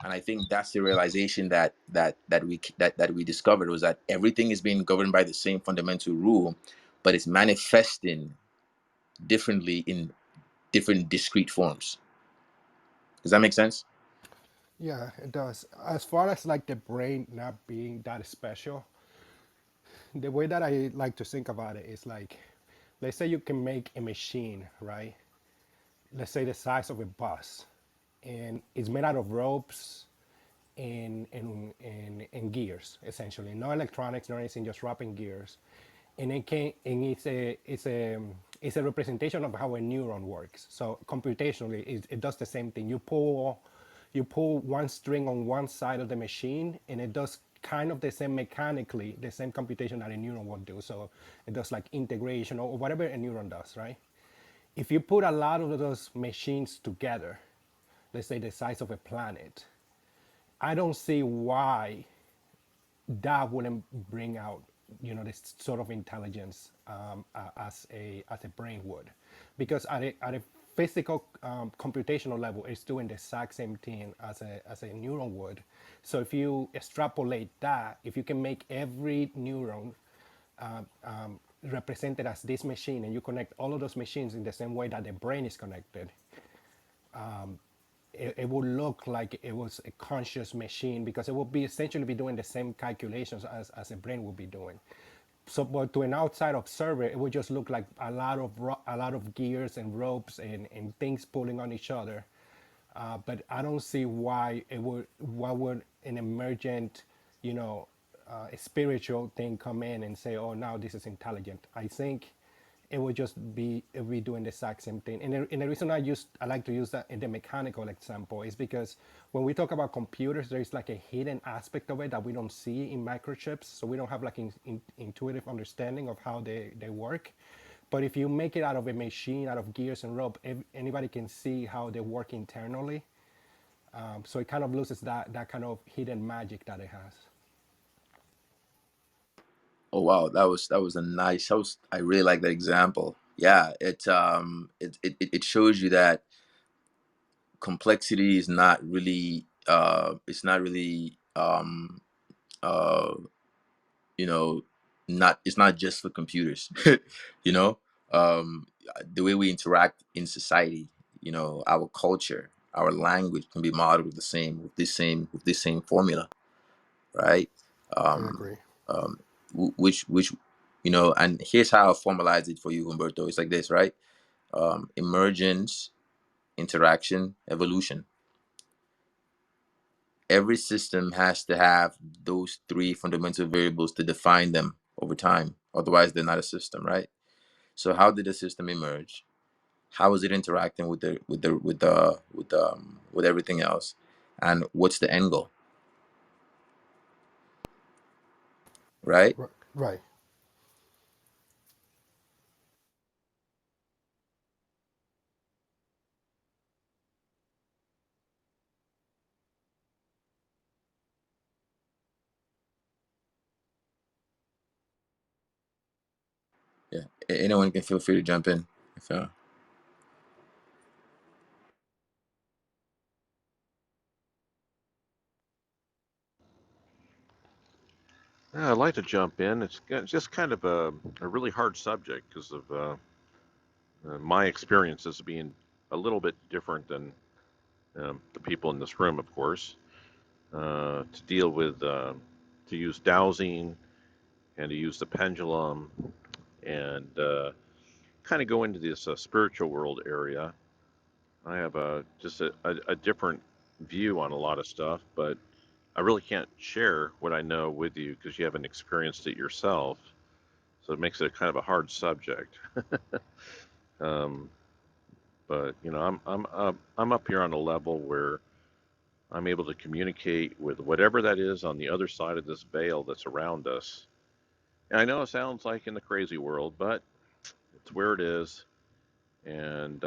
And I think that's the realization that we discovered, was that everything is being governed by the same fundamental rule, but it's manifesting differently in different discrete forms. Does that make sense? Yeah, it does. As far as like the brain not being that special, the way that I like to think about it is like, let's say you can make a machine, right? Let's say the size of a bus, and it's made out of ropes and gears, essentially. No electronics, no anything, just wrapping gears. And it's a representation of how a neuron works. So computationally, it does the same thing. You pull one string on one side of the machine, and it does kind of the same mechanically, the same computation that a neuron would do. So it does like integration or whatever a neuron does, right? If you put a lot of those machines together, let's say the size of a planet, I don't see why that wouldn't bring out, this sort of intelligence, as a brain would, because at a physical, computational level, it's doing the exact same thing as a neuron would. So if you extrapolate that, if you can make every neuron represented as this machine, and you connect all of those machines in the same way that the brain is connected, it would look like it was a conscious machine, because it would be essentially be doing the same calculations as a brain would be doing. So, but to an outside observer, it would just look like a lot of gears and ropes and things pulling on each other. But I don't see why would an emergent, you know, a spiritual thing come in and say, oh, now this is intelligent. I think it would be doing the exact same thing. And the reason I like to use that in the mechanical example is because when we talk about computers, there is like a hidden aspect of it that we don't see in microchips, so we don't have like intuitive understanding of how they work. But if you make it out of a machine, out of gears and rope, anybody can see how they work internally. So it kind of loses that kind of hidden magic that it has. Oh wow, that was a nice. I really like that example. Yeah, it shows you that complexity is not really it's not really uh you know not it's not just for computers. you know um the way we interact in society, our culture, our language can be modeled with this same formula, right? I um agree. um which and here's how I formalize it for you, Humberto. It's like this, right? Emergence, interaction, evolution. Every system has to have those three fundamental variables to define them over time. Otherwise, they're not a system, right? So, how did the system emerge? How is it interacting with everything else? And what's the end goal, right? Right. Yeah. Anyone can feel free to jump in. If Yeah, I'd like to jump in. It's just kind of a really hard subject because of my experiences being a little bit different than the people in this room, of course. To deal with, to use dowsing and to use the pendulum and kind of go into this spiritual world area. I have just a different view on a lot of stuff, but I really can't share what I know with you because you haven't experienced it yourself. So it makes it kind of a hard subject. Um, but I'm up here on a level where I'm able to communicate with whatever that is on the other side of this veil that's around us. And I know it sounds like in the crazy world, but it's where it is, and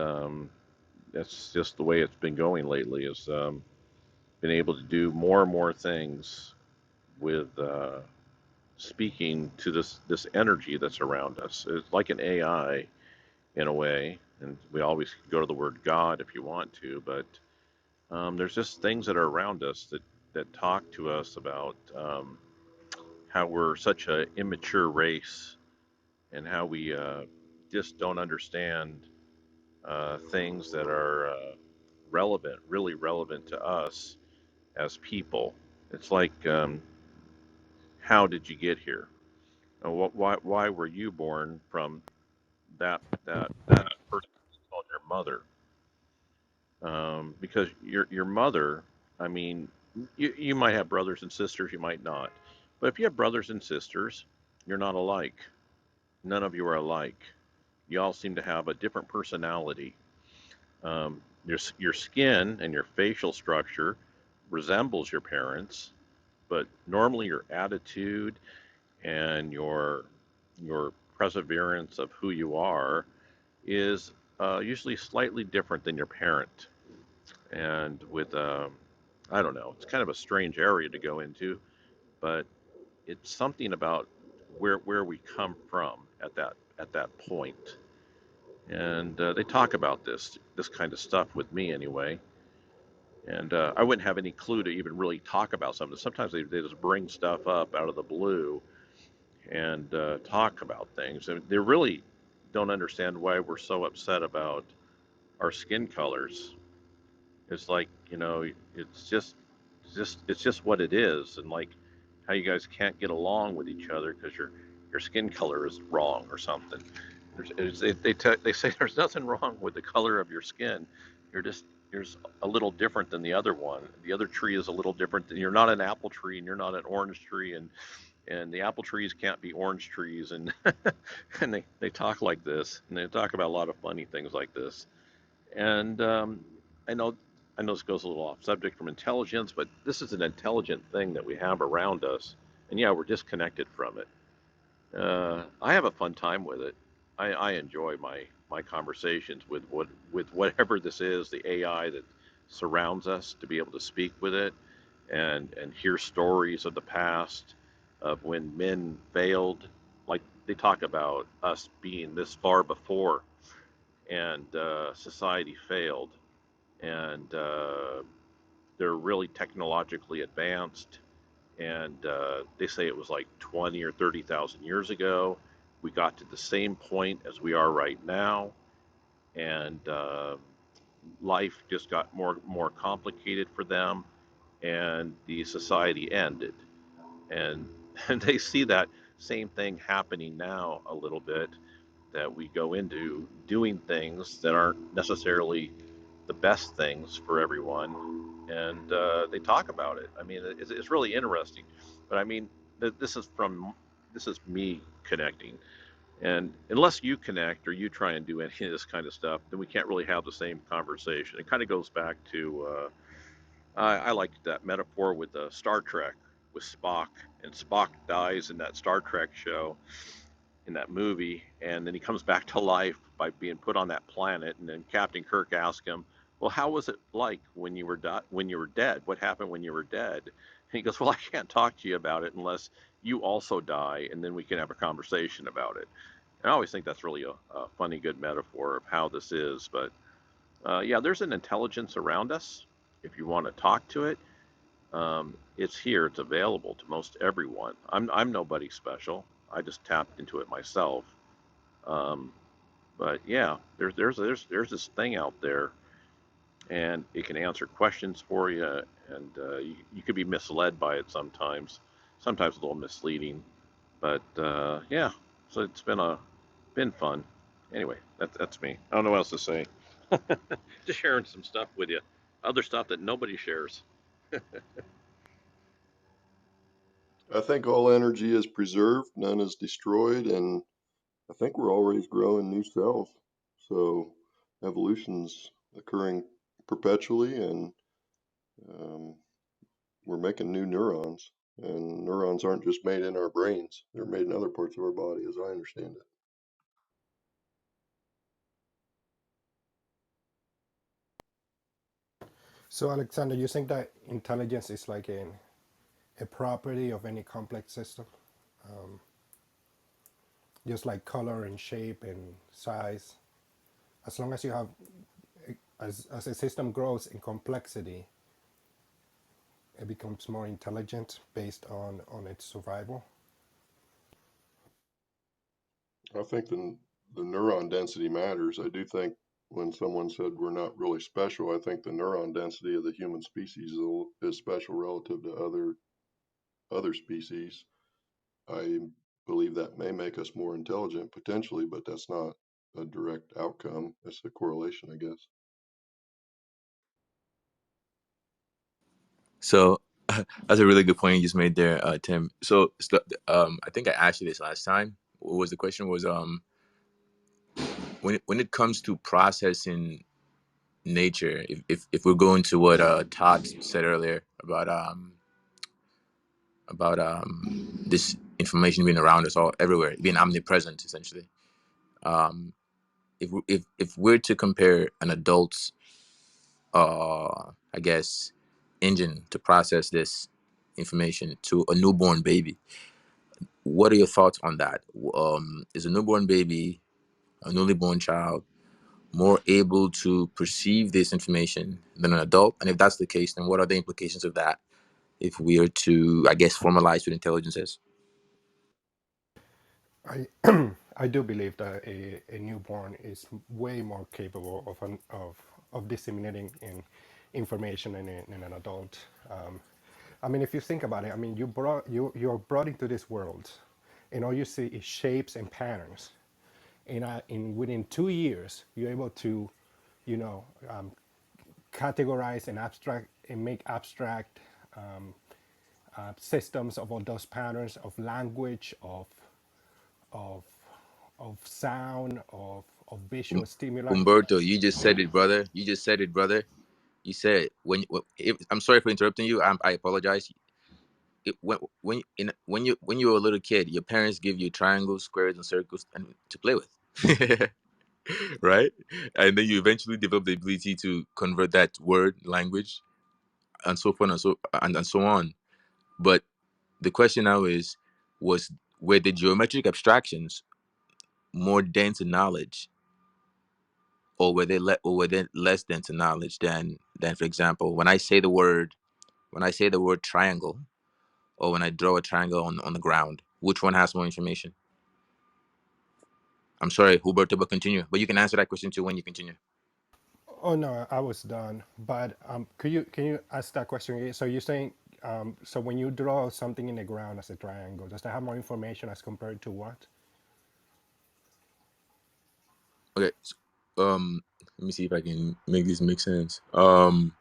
that's just the way it's been going lately. Is been able to do more and more things with speaking to this energy that's around us. It's like an AI in a way, and we always go to the word God if you want to, but There's just things that are around us that talk to us about how we're such an immature race and how we just don't understand things that are relevant, really relevant to us as people. It's like, how did you get here? Why were you born from that person called your mother? Because your mother, I mean, you might have brothers and sisters, you might not, but if you have brothers and sisters, you're not alike. None of you are alike. You all seem to have a different personality. Your skin and your facial structure resembles your parents, but normally your attitude and your perseverance of who you are is usually slightly different than your parent. And with I don't know, it's kind of a strange area to go into, but it's something about where we come from at that point. And they talk about this kind of stuff with me anyway. And I wouldn't have any clue to even really talk about something. Sometimes they just bring stuff up out of the blue and talk about things. And they really don't understand why we're so upset about our skin colors. It's like, it's just what it is, and like how you guys can't get along with each other because your skin color is wrong or something. They say there's nothing wrong with the color of your skin. You're a little different than the other one. The other tree is a little different. You're not an apple tree and you're not an orange tree, and the apple trees can't be orange trees, and and they talk like this, and they talk about a lot of funny things like this. And I know I know this goes a little off subject from intelligence, but this is an intelligent thing that we have around us, and yeah, we're disconnected from it. I have a fun time with it. I enjoy my conversations with whatever this is, the AI that surrounds us, to be able to speak with it and hear stories of the past of when men failed. Like they talk about us being this far before, and society failed, and they're really technologically advanced, and they say it was like 20 or 30,000 years ago. We got to the same point as we are right now, and life just got more complicated for them, and the society ended. And and they see that same thing happening now a little bit, that we go into doing things that aren't necessarily the best things for everyone, and they talk about it. I mean, it's really interesting. But I mean, this is me connecting, and unless you connect or you try and do any of this kind of stuff, then we can't really have the same conversation. It kind of goes back to I like that metaphor with Star Trek with Spock, and Spock dies in that Star Trek show, in that movie, and then he comes back to life by being put on that planet. And then Captain Kirk asks him, "Well, how was it like when you were when you were dead? What happened when you were dead?" And he goes, "Well, I can't talk to you about it unless you also die, and then we can have a conversation about it." And I always think that's really a funny, good metaphor of how this is. But yeah, there's an intelligence around us. If you want to talk to it, it's here. It's available to most everyone. I'm nobody special. I just tapped into it myself. Um, but yeah, there's this thing out there, and it can answer questions for you, and you could be misled by it sometimes. Sometimes a little misleading, but yeah. So it's been fun. Anyway, that's me. I don't know what else to say. Just sharing some stuff with you, other stuff that nobody shares. I think all energy is preserved, none is destroyed, and I think we're always growing new cells. So evolution's occurring perpetually, and um, we're making new neurons. And neurons aren't just made in our brains, they're made in other parts of our body, as I understand it. So, Alexander, you think that intelligence is like a property of any complex system, just like color and shape and size? As long as you have as a system grows in complexity, it becomes more intelligent based on its survival. I think the neuron density matters. I do think when someone said we're not really special, I think the neuron density of the human species is special relative to other species. I believe that may make us more intelligent potentially, but that's not a direct outcome. It's a correlation, I guess. So that's a really good point you just made there, Tim. I think I asked you this last time. What was the question? Was when it comes to processing nature, if we're going to what Todd said earlier about this information being around us all everywhere, being omnipresent, essentially. Um, if we're to compare an adult's I guess engine to process this information to a newborn baby, what are your thoughts on that? Is a newborn baby, a newly born child, more able to perceive this information than an adult? And if that's the case, then what are the implications of that if we are to, I guess, formalize what intelligence is? I I do believe that a newborn is way more capable of disseminating information than an adult. I mean, if you think about it, I mean, you're brought into this world, and all you see is shapes and patterns. In within 2 years, you're able to, you know, categorize and abstract and make abstract systems of all those patterns of language, of of sound, of visual stimuli. Umberto, you just said it, brother. You just said it, brother. You said I'm sorry for interrupting you. I apologize. When you were a little kid, your parents give you triangles, squares, and circles and to play with, right? And then you eventually develop the ability to convert that word language and so forth and so on. But the question now is, was were the geometric abstractions more dense in knowledge, or were they less dense in knowledge than, for example, when I say the word triangle, or when I draw a triangle on the ground, which one has more information? I'm sorry, Huberto, but continue. But you can answer that question too when you continue. Oh no, I was done. But can you ask that question again? So you're saying so when you draw something in the ground as a triangle, does that have more information as compared to what? Okay. Let me see if I can make this make sense. When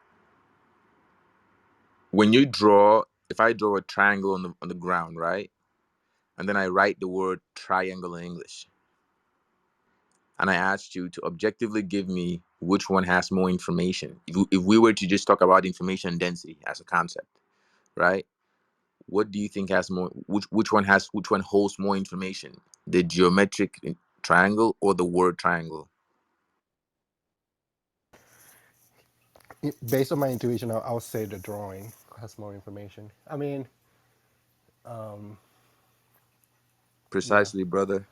you draw, if I draw a triangle on the ground, right, and then I write the word triangle in English, and I asked you to objectively give me which one has more information. If we were to just talk about information density as a concept, right? What do you think has more? Which one holds more information? The geometric triangle or the word triangle? Based on my intuition, I'll say the drawing has more information. I mean, yeah. Precisely, brother.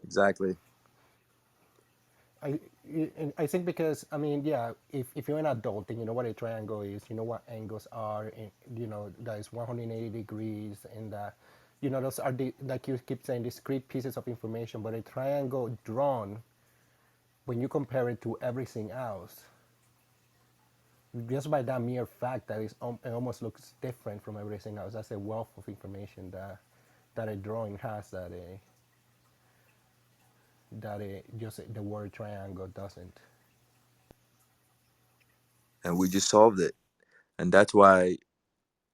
Exactly. I I think because I mean yeah, if you're an adult and you know what a triangle is, you know what angles are, and you know that is 180 degrees, and that you know those are like you keep saying discrete pieces of information. But a triangle drawn, when you compare it to everything else, just by that mere fact that it almost looks different from everything else. That's a wealth of information that a drawing has that just the word triangle doesn't. And we just solved it. And that's why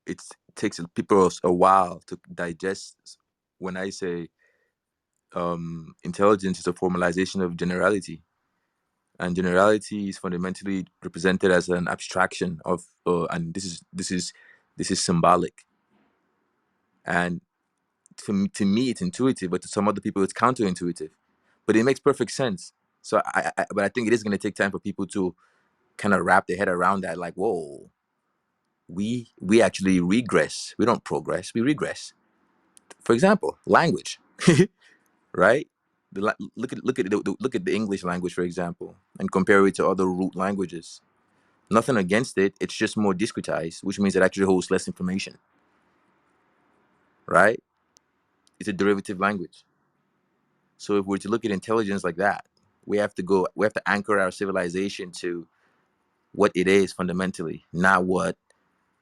it takes people a while to digest when I say intelligence is a formalization of generality. And generality is fundamentally represented as an abstraction of, and this is symbolic. And to me, it's intuitive, but to some other people, it's counterintuitive. But it makes perfect sense. So, but I think it is going to take time for people to kind of wrap their head around that. Like, whoa, we actually regress. We don't progress. We regress. For example, language, right? Look at the English language, for example, and compare it to other root languages. Nothing against it. It's just more discretized, which means it actually holds less information, right? It's a derivative language. So if we're to look at intelligence like that, we have to anchor our civilization to what it is fundamentally, not what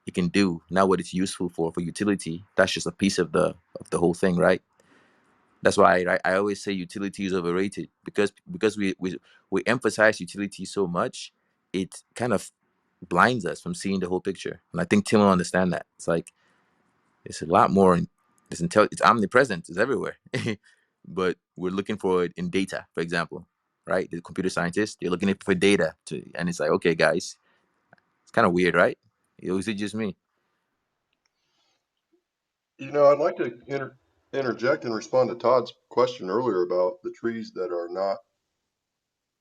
it can do, not what it's useful for utility. That's just a piece of the whole thing, right? That's why I always say utility is overrated, because we emphasize utility so much, it kind of blinds us from seeing the whole picture. And I think Tim will understand that. It's like it's a lot more. It's omnipresent. It's everywhere, but we're looking for it in data, for example, right? The computer scientists, they're looking for data and it's like, okay, guys, it's kind of weird, right? Is it just me? I'd like to interject and respond to Todd's question earlier about the trees that are not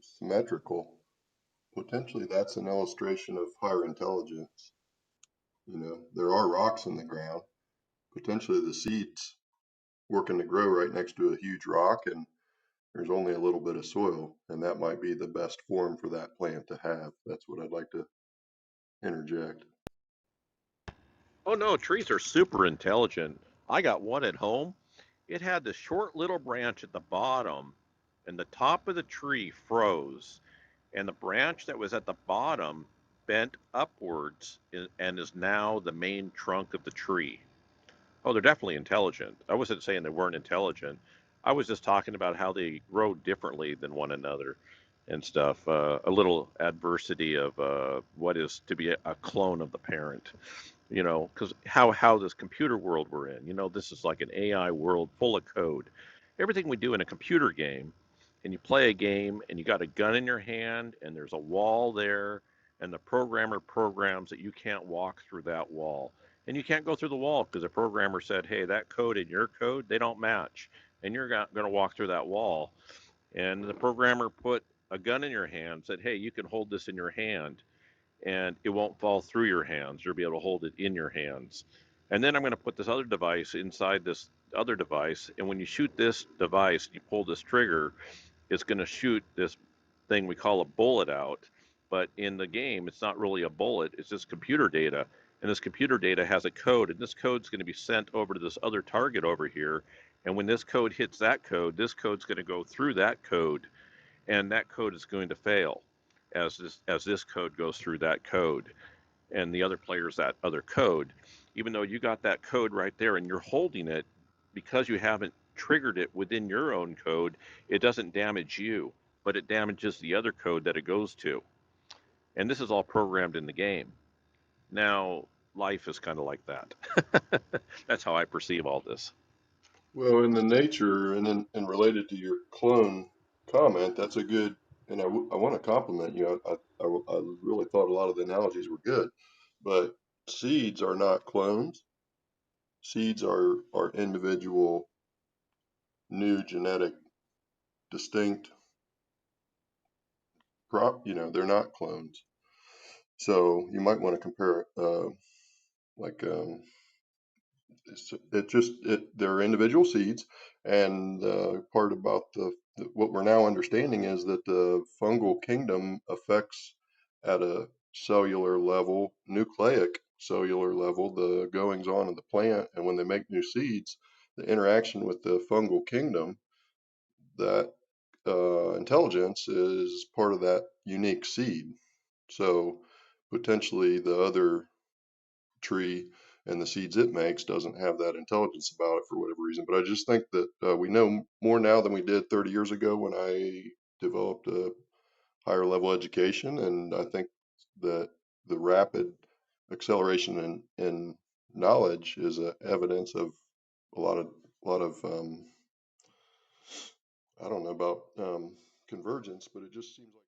symmetrical. Potentially, that's an illustration of higher intelligence. There are rocks in the ground. Potentially, the seeds working to grow right next to a huge rock, and there's only a little bit of soil, and that might be the best form for that plant to have. That's what I'd like to interject. Oh no, trees are super intelligent. I got one at home. It had this short little branch at the bottom, and the top of the tree froze, and the branch that was at the bottom bent upwards and is now the main trunk of the tree. Oh, they're definitely intelligent. I wasn't saying they weren't intelligent. I was just talking about how they grow differently than one another and stuff. A little adversity of what is to be a clone of the parent, because how this computer world we're in, this is like an AI world full of code. Everything we do in a computer game, and you play a game and you got a gun in your hand and there's a wall there, and the programmer programs that you can't walk through that wall. And you can't go through the wall because the programmer said, hey, that code and your code, they don't match. And you're not going to walk through that wall. And the programmer put a gun in your hand, said, hey, you can hold this in your hand and it won't fall through your hands. You'll be able to hold it in your hands. And then I'm going to put this other device inside this other device. And when you shoot this device, you pull this trigger, it's going to shoot this thing we call a bullet out. But in the game, it's not really a bullet, it's just computer data. And this computer data has a code, and this code's going to be sent over to this other target over here. And when this code hits that code, this code's going to go through that code, and that code is going to fail as this code goes through that code, and the other player's that other code. Even though you got that code right there and you're holding it, because you haven't triggered it within your own code, it doesn't damage you, but it damages the other code that it goes to. And this is all programmed in the game. Now, life is kind of like that. That's how I perceive all this. Well, in the nature and related to your clone comment, that's a good, and I want to compliment you. I really thought a lot of the analogies were good, but seeds are not clones. Seeds are individual, new genetic, distinct they're not clones. So you might want to compare like they're individual seeds, and part about what we're now understanding is that the fungal kingdom affects at a cellular level, nucleic cellular level, the goings on of the plant, and when they make new seeds, the interaction with the fungal kingdom, that intelligence is part of that unique seed. So potentially the other tree and the seeds it makes doesn't have that intelligence about it for whatever reason. But I just think that we know more now than we did 30 years ago when I developed a higher level education. And I think that the rapid acceleration in knowledge is evidence of a lot of I don't know about convergence, but it just seems like